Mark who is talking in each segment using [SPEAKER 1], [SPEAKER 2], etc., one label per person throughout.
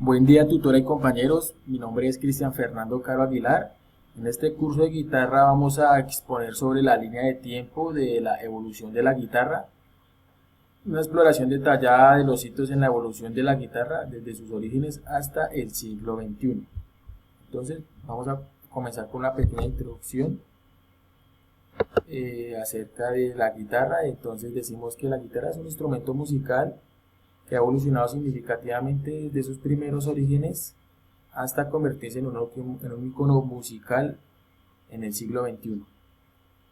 [SPEAKER 1] Buen día, tutora y compañeros. Mi nombre es Cristian Fernando Caro Aguilar. En este curso de guitarra vamos a exponer sobre la línea de tiempo de la evolución de la guitarra, una exploración detallada de los hitos en la evolución de la guitarra desde sus orígenes hasta el siglo XXI. Entonces, vamos a comenzar con una pequeña introducción acerca de la guitarra. Entonces, decimos que la guitarra es un instrumento musical que ha evolucionado significativamente desde sus primeros orígenes hasta convertirse en un icono musical en el siglo XXI.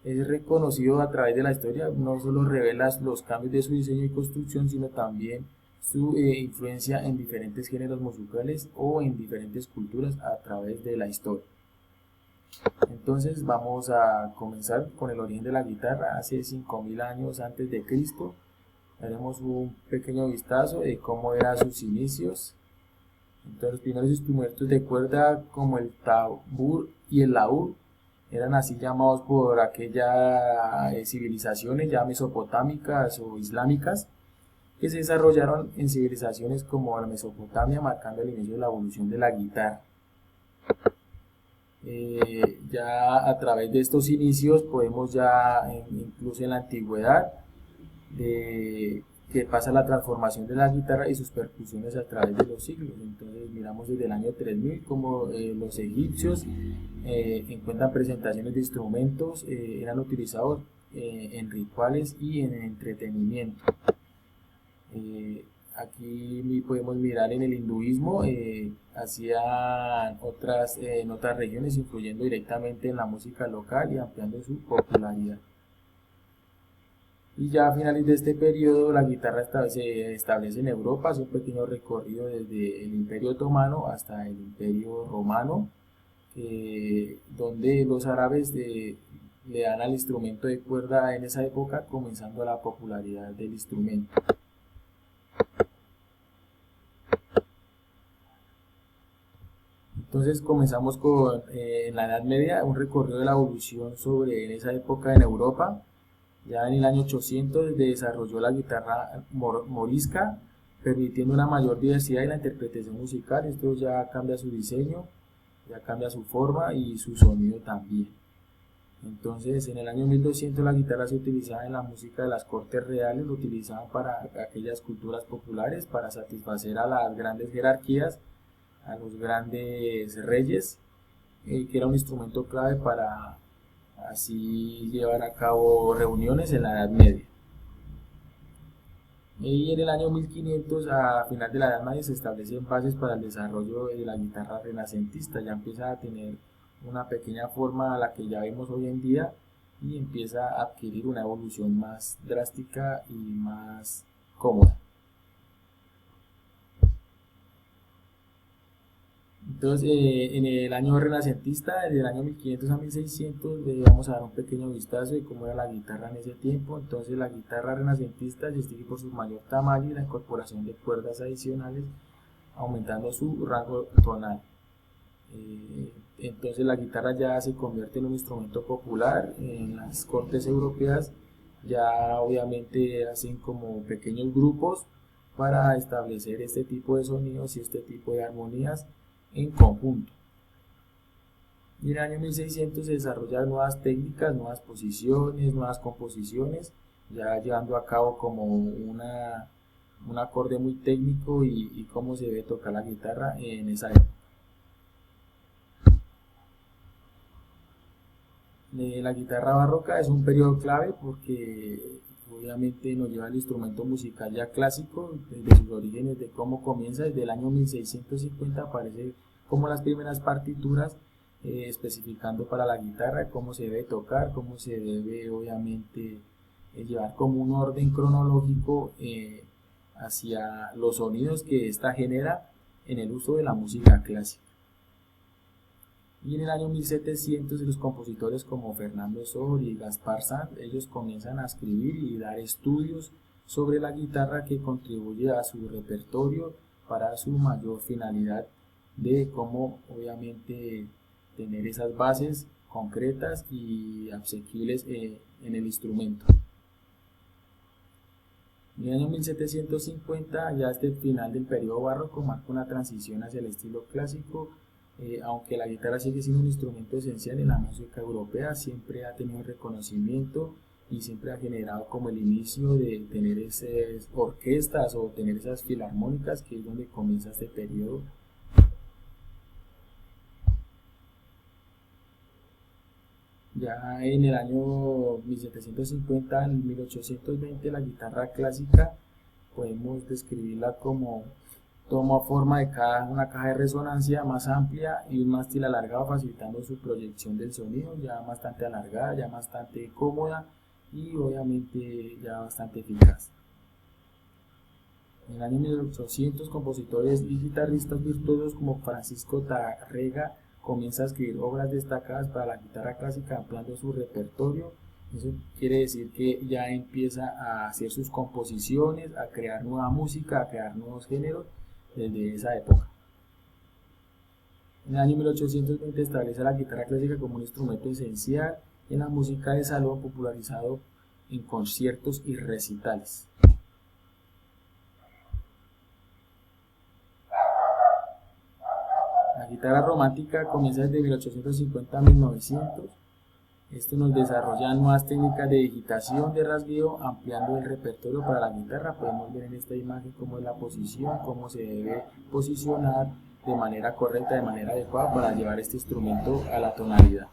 [SPEAKER 1] Es reconocido a través de la historia, no solo revela los cambios de su diseño y construcción, sino también su influencia en diferentes géneros musicales o en diferentes culturas a través de la historia. Entonces vamos a comenzar con el origen de la guitarra. Hace 5000 años antes de Cristo haremos un pequeño vistazo de cómo eran sus inicios. Entonces, los primeros instrumentos de cuerda como el tambor y el laúd eran así llamados por aquellas civilizaciones ya mesopotámicas o islámicas que se desarrollaron en civilizaciones como la Mesopotamia, marcando el inicio de la evolución de la guitarra. Ya a través de estos inicios podemos ya, incluso en la antigüedad, que pasa la transformación de la guitarra y sus percusiones a través de los siglos. Entonces miramos desde el año 3000 como los egipcios encuentran presentaciones de instrumentos, eran utilizados en rituales y en entretenimiento. Aquí podemos mirar en el hinduismo, hacían en otras regiones, influyendo directamente en la música local y ampliando su popularidad. Y ya a finales de este periodo la guitarra se establece en Europa, hace un pequeño recorrido desde el Imperio Otomano hasta el Imperio Romano, donde los árabes le dan al instrumento de cuerda en esa época, comenzando la popularidad del instrumento. Entonces comenzamos con en la Edad Media un recorrido de la evolución sobre en esa época en Europa. Ya en el año 800 se desarrolló la guitarra morisca, permitiendo una mayor diversidad en la interpretación musical. Esto ya cambia su diseño, ya cambia su forma y su sonido también. Entonces, en el año 1200 la guitarra se utilizaba en la música de las cortes reales, lo utilizaban para aquellas culturas populares, para satisfacer a las grandes jerarquías, a los grandes reyes, que era un instrumento clave para así llevar a cabo reuniones en la Edad Media. Y en el año 1500, a final de la Edad Media, se establecen bases para el desarrollo de la guitarra renacentista. Ya empieza a tener una pequeña forma a la que ya vemos hoy en día y empieza a adquirir una evolución más drástica y más cómoda. Entonces, en el año renacentista, desde el año 1500 a 1600, vamos a dar un pequeño vistazo de cómo era la guitarra en ese tiempo. Entonces, la guitarra renacentista se distingue por su mayor tamaño y la incorporación de cuerdas adicionales, aumentando su rango tonal. Entonces, la guitarra ya se convierte en un instrumento popular en las cortes europeas. Ya obviamente hacen como pequeños grupos para establecer este tipo de sonidos y este tipo de armonías en conjunto. Y en el año 1600 se desarrollan nuevas técnicas, nuevas posiciones, nuevas composiciones, ya llevando a cabo como un acorde muy técnico y cómo se debe tocar la guitarra en esa época. La guitarra barroca es un periodo clave porque obviamente nos lleva al instrumento musical ya clásico, desde sus orígenes, de cómo comienza. Desde el año 1650 aparece como las primeras partituras especificando para la guitarra cómo se debe tocar, cómo se debe obviamente llevar como un orden cronológico hacia los sonidos que ésta genera en el uso de la música clásica. Y en el año 1700 los compositores como Fernando Sor y Gaspar Sanz, ellos comienzan a escribir y dar estudios sobre la guitarra que contribuye a su repertorio para su mayor finalidad de cómo obviamente tener esas bases concretas y asequibles en el instrumento. En el año 1750, ya este final del periodo barroco, marca una transición hacia el estilo clásico, aunque la guitarra sigue siendo un instrumento esencial en la música europea, siempre ha tenido reconocimiento y siempre ha generado como el inicio de tener esas orquestas o tener esas filarmónicas, que es donde comienza este periodo. Ya en el año 1750 al 1820, la guitarra clásica podemos describirla como toma forma de una caja de resonancia más amplia y un mástil alargado, facilitando su proyección del sonido, ya bastante alargada, ya bastante cómoda y obviamente ya bastante eficaz. En el año 1800, compositores y guitarristas virtuosos como Francisco Tárrega comienza a escribir obras destacadas para la guitarra clásica, ampliando su repertorio. Eso quiere decir que ya empieza a hacer sus composiciones, a crear nueva música, a crear nuevos géneros desde esa época. En el año 1820 establece la guitarra clásica como un instrumento esencial en la música de salón, popularizado en conciertos y recitales. La guitarra romántica comienza desde 1850 a 1900. Esto nos desarrolla nuevas técnicas de digitación, de rasgueo, ampliando el repertorio para la guitarra. Podemos ver en esta imagen cómo es la posición, cómo se debe posicionar de manera correcta, de manera adecuada para llevar este instrumento a la tonalidad.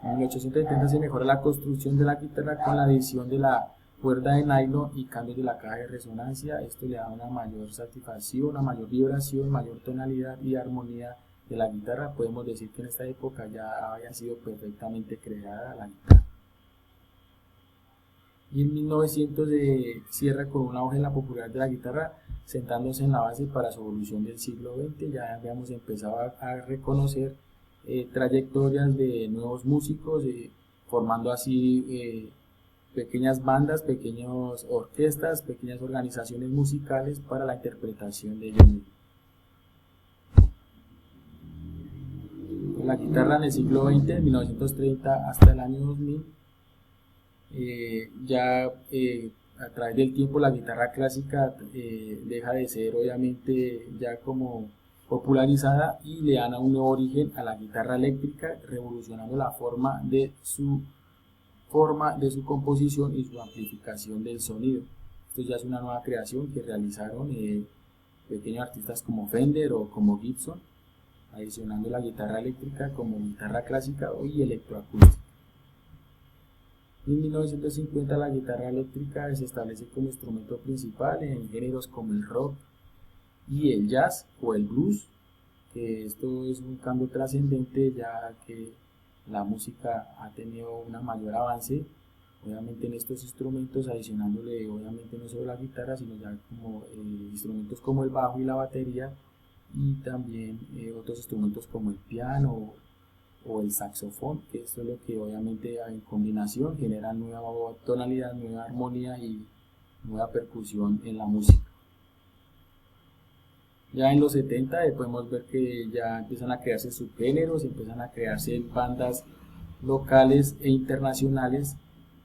[SPEAKER 1] En 1870 se mejora la construcción de la guitarra con la adición de la cuerda de nylon y cambios de la caja de resonancia. Esto le da una mayor satisfacción, una mayor vibración, mayor tonalidad y armonía de la guitarra. Podemos decir que en esta época ya había sido perfectamente creada la guitarra. Y en 1900 se cierra con un auge en la popularidad de la guitarra, sentándose en la base para su evolución del siglo XX. Ya habíamos empezado a reconocer trayectorias de nuevos músicos, formando así pequeñas bandas, pequeñas orquestas, pequeñas organizaciones musicales para la interpretación de ellos mismos. La guitarra en el siglo XX, de 1930 hasta el año 2000, a través del tiempo la guitarra clásica deja de ser obviamente ya como popularizada y le dan un nuevo origen a la guitarra eléctrica, revolucionando la forma de su composición y su amplificación del sonido. Esto ya es una nueva creación que realizaron pequeños artistas como Fender o como Gibson, adicionando la guitarra eléctrica como guitarra clásica y electroacústica. En 1950 la guitarra eléctrica se establece como instrumento principal en géneros como el rock y el jazz o el blues, que esto es un cambio trascendente ya que la música ha tenido un mayor avance, obviamente en estos instrumentos, adicionándole obviamente no solo la guitarra, sino ya como instrumentos como el bajo y la batería, y también otros instrumentos como el piano o el saxofón, que esto es lo que obviamente en combinación genera nueva tonalidad, nueva armonía y nueva percusión en la música. Ya en los 70 podemos ver que ya empiezan a crearse subgéneros, empiezan a crearse bandas locales e internacionales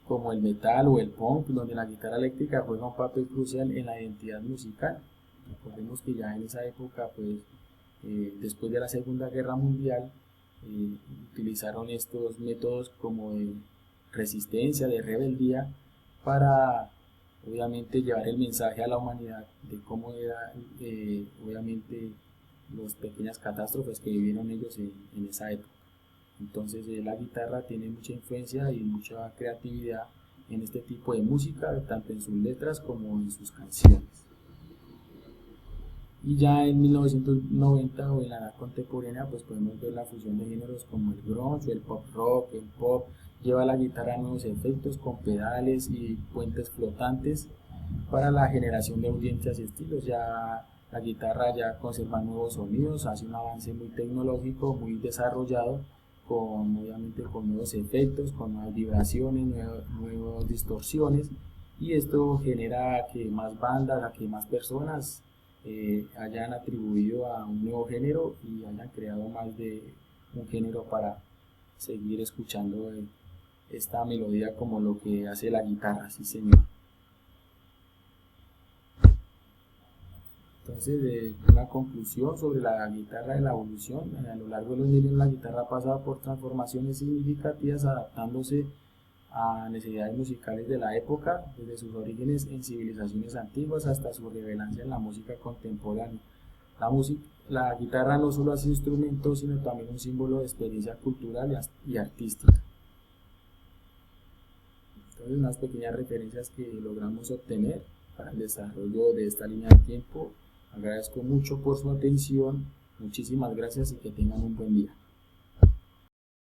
[SPEAKER 1] como el metal o el punk, donde la guitarra eléctrica juega un papel crucial en la identidad musical. Recordemos que ya en esa época, pues, después de la Segunda Guerra Mundial, utilizaron estos métodos como de resistencia, de rebeldía, para obviamente llevar el mensaje a la humanidad de cómo era obviamente las pequeñas catástrofes que vivieron ellos en esa época. Entonces la guitarra tiene mucha influencia y mucha creatividad en este tipo de música, tanto en sus letras como en sus canciones. Y ya en 1990 o en la edad contemporánea, pues podemos ver la fusión de géneros como el grunge, el pop rock, el pop lleva la guitarra a nuevos efectos con pedales y puentes flotantes para la generación de audiencias y estilos. Ya la guitarra ya conserva nuevos sonidos, hace un avance muy tecnológico, muy desarrollado, obviamente con nuevos efectos, con nuevas vibraciones, nuevas distorsiones, y esto genera que más bandas, a que más personas hayan atribuido a un nuevo género y hayan creado más de un género para seguir escuchando esta melodía como lo que hace la guitarra, sí señor. Entonces, una conclusión sobre la guitarra de la evolución. A lo largo de los milenios la guitarra ha pasado por transformaciones significativas, adaptándose a necesidades musicales de la época, desde sus orígenes en civilizaciones antiguas hasta su relevancia en la música contemporánea. La guitarra no solo es un instrumento, sino también un símbolo de experiencia cultural y artística. Entonces, unas pequeñas referencias que logramos obtener para el desarrollo de esta línea de tiempo. Agradezco mucho por su atención, muchísimas gracias y que tengan un buen día.